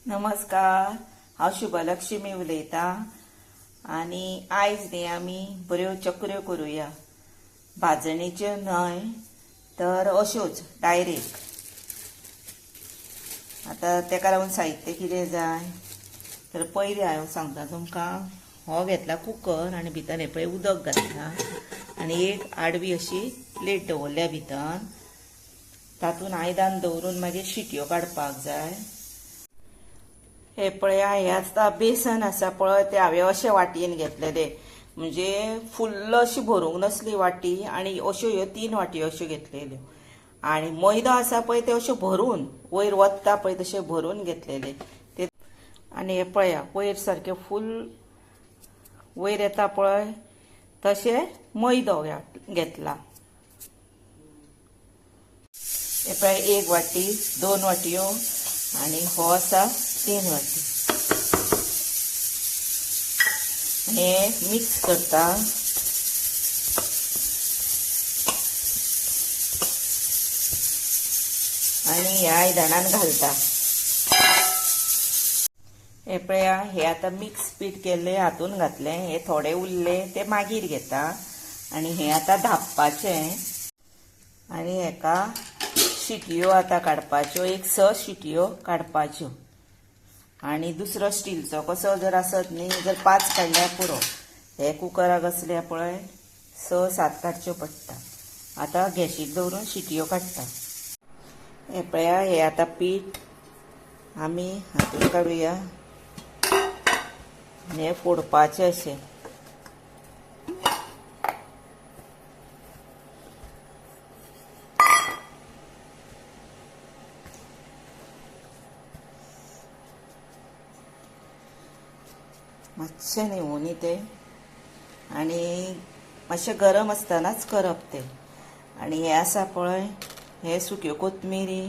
नमस्कार, हांव शुभलक्ष्मी उलयतां आनी आयज न्ही आमी बऱ्यो चकऱ्यो करूया. भाजणेच्यो न्हय तर अश्योच डायरेक्ट. आतां तेका लागून साहित्य कितें जाय तर पयलीं हांव सांगता तुमकां. हो घेतला कुकर आनी भितर हे पळय उदक घातलां आनी एक आडवी अशी प्लेट दवरल्या भितर. तातूंत आयदान दवरून मागीर शिटयो काडपाक जाय. हे पळया, हे आतां बेसन आसा पळय ते हांवें अशे वाटयेन घेतलेले, म्हणजे फुल्ल अशी भरूंक नसली वाटी. आनी अश्यो ह्यो 3 वाटयो अश्यो घेतलेल्यो. आनी मैदो आसा पळय ते अशें भरून वयर वत्ता पळय तशें भरून घेतलेले ते. आनी हे पळया, वयर सारकें फूल वयर येता पळय तशें मैदो घेतला. हे पळय, 1 वाटी, 2 वाटयो आनी हो आसा 3 वाटी. हे मिक्स करता. आनी ह्या आयदनान घालता. हे पळया, हे आतां मिक्स पीठ केल्ले हातून घातले. हे थोडे उरले ते मागीर घेता. आनी हे आतां धापपाचें. आनी हेका शिटयो आतां काडपाच्यो, एक 6 शिटयो काडपाच्यो. आनी दुसरो स्टीलचो कसो जर आसत न्ही जर 5 काडल्यार पुरो. हे कुकराक असल्या पळय 6-7 काडच्यो पडटा. आतां गॅशीर दवरून शिटयो काडटा. हे पळया, हे आतां पीठ आमी हातून काडुया. हे फोडपाचें अशें. मातशें न्हिवोनी ते आनी मातशें गरम आसतनाच करप ते. आनी हे आसा पळय, हे सुक्यो कोथमिरी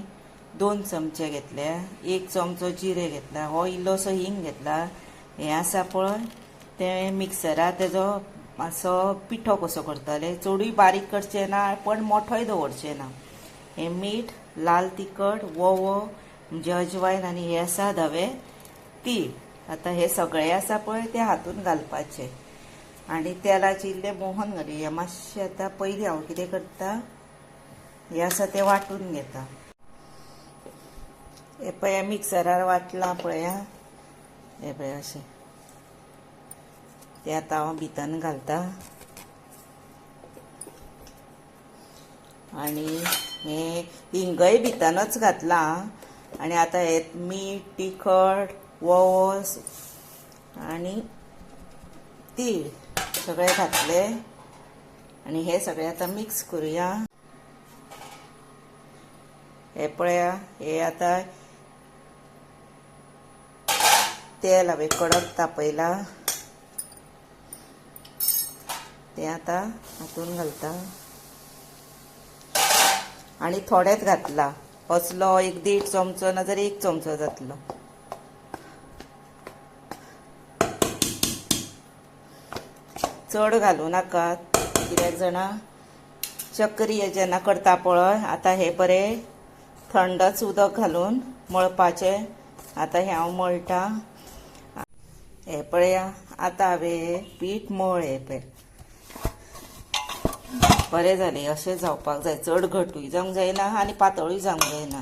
2 चमचे घेतल्या. 1 चमचो जिरे घेतला. हो इल्लोसो हिंग घेतला. हे आसा पळय ते मिक्सरार तेजो मातसो पिठो कसो करतले. चडूय बारीक करचें ना पण मोठोय दवरचें ना. हे मीठ, लाल तिखट, वोवो म्हणजे अजवायन आनी हे आसा धवे तीळ. आतां हे सगळे आसा पळय ते हातून घालपाचे. आनी तेलाचे इल्ले मोहन घालुया मातशें. आतां पयलीं हांव कितें करता, हे आसा ते वांटून घेता. हे पळया, मिक्सरार वाटलां पळया. हे पळय अशें. ते आतां हांव भितर घालता. आनी हे हिंगय भितरच घातलां. आनी आतां हे मीठ, तिखट, वोवो आनी तीळ सगळे घातले. आनी हे सगळे आतां मिक्स करुया. हे पळया, हे आतां तेल हांवें कडक तापयलां. ते आतां हातून घालता. आनी थोडेच घातला. असलो 1-1.5 चमचो नाजाल्यार 1 चमचो जातलो. चड घालूं नाकात, कित्याक जाणा चकरी जेन्ना करता पळय आतां हे बरें थंडच उदक घालून मळपाचें. आतां हे हांव मळटा. हे पळया, आतां हांवें पीठ मळ्ळें पळय. बरें जालें. अशें जावपाक जाय. चड घटूय जावंक जायना आनी पातळूय जावंक जायना.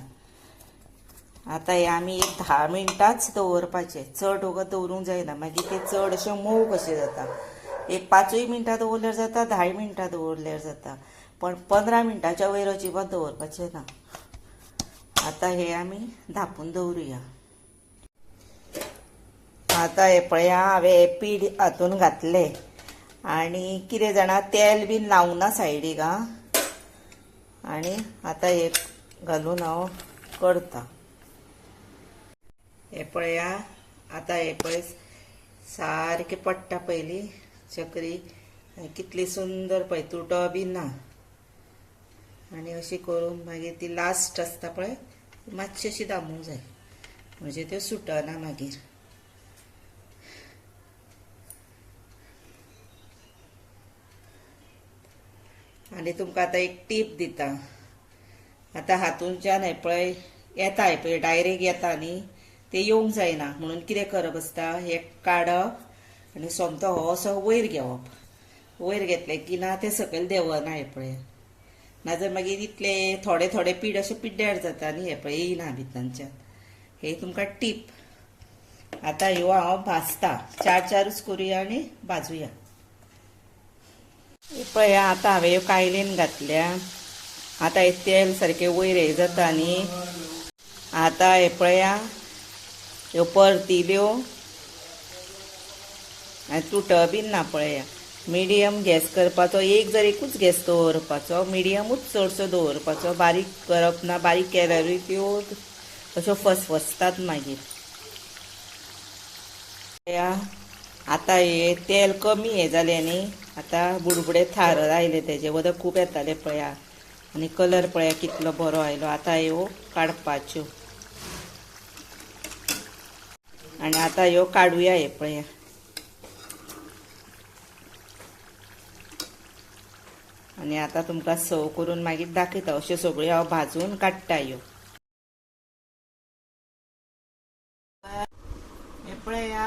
आतां हे आमी एक 10 मिनटांच दवरपाचें. चड वगत दवरूंक जायना, मागीर ते चड अशें मोव कशें जाता. एक 5 मिनटां दवरल्यार जाता, 10 मिनटां दवरल्यार जाता, पण 15 मिनटांच्या वयर अजिबात दवरपाचें ना. आतां हे आमी धांपून दवरुया. आतां हे पळया, हांवें हे पीठ हातून घातलें. आनी कितें जाणा तेल बीन लावंक ना सायडीक. आनी आतां हे घालून हांव करता. हे पळया, आतां हे पळय सारकें पडटा पयलीं चकरी. कितली सुंदर पळय, तुटो बी ना. आनी अशी करून मागीर ती लास्ट आसता पळय मातशी अशी दामूंक जाय, म्हणजे त्यो सुटना मागीर. आनी तुमकां आतां एक टीप दिता. आतां हातूंच्यान हे पळय येता, हे पळय डायरेक्ट येता न्ही, ते येवंक जायना म्हणून कितें करप आसता, हे काडप आनी सोमतो हो असो वयर घेवप. वयर घेतले की ना ते सकयल देवना हे पळय. नाजाल्यार मागीर इतले थोडे थोडे पीठ अशें पिड्ड्यार जाता आनी हे पळय येयना भितरच्यान. हे तुमकां टीप. आतां ह्यो हांव भाजता. चारूच करुया आनी भाजूया. पळय आतां हांवें ह्यो कायलेन घातल्या. आतां हे तेल सारकें वयर हे जाता न्ही. आतां हे पळया ह्यो परतिल्यो आनी तुट बीन ना पळया. मिडियम गॅस करपाचो. एकूच गॅस दवरपाचो. मिडियमूच चडसो दवरपाचो. बारीक करप ना. बारीक केल्यारूय त्यो अश्यो फसफसतात मागीर. आतां हे तेल कमी हे जालें न्ही. आतां बुडबुडे थार आयले तेजे वदक खूब येताले पळया. आनी कलर पळया कितलो बरो आयलो. आतां ह्यो काडपाच्यो. आनी आतां ह्यो काडुया हे पळया. आनी आतां तुमकां सर्व करून मागीर दाखयता. अश्यो सगळ्यो हांव भाजून काडटा ह्यो. हे पळया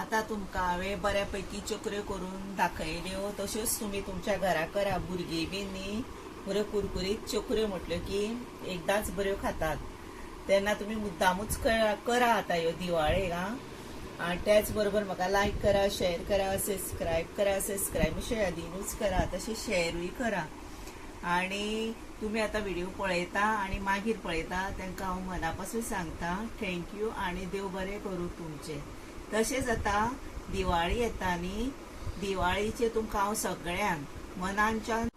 आतां तुमकां हांवें बऱ्यापैकी चकऱ्यो करून दाखयल्यो. तश्योच तुमी तुमच्या घरा करा. भुरगीं बीन न्ही बऱ्यो कुरकुरीत चकऱ्यो म्हटल्यो की एकदांच बऱ्यो खातात. तेन्ना तुमी मुद्दामूच करा आतां ह्यो दिवाळेक आं. आनी त्याच बरोबर म्हाका लायक करा, शेअर करा, सबस्क्रायब करा. सबस्क्रायब अशें यादीनूच करा. तशें शेअरूय करा. आनी तुमी आतां व्हिडिओ पळयता आनी मागीर पळयता तांकां हांव मना पासून सांगता थँक्यू आनी देव बरें करूं तुमचें. तशेंच आतां दिवाळी येता न्ही. दिवाळीचे तुमकां हांव सगळ्यांक मनाच्यान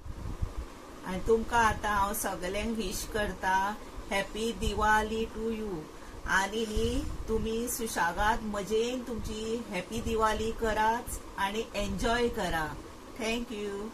आनी तुमकां आतां हांव सगळ्यांक विश करता हॅपी दिवाळी टू यू. आनी न्ही तुमी सुशागाद मजेन तुमची हॅपी दिवाळी कराच आनी एन्जॉय करा. थँक्यू.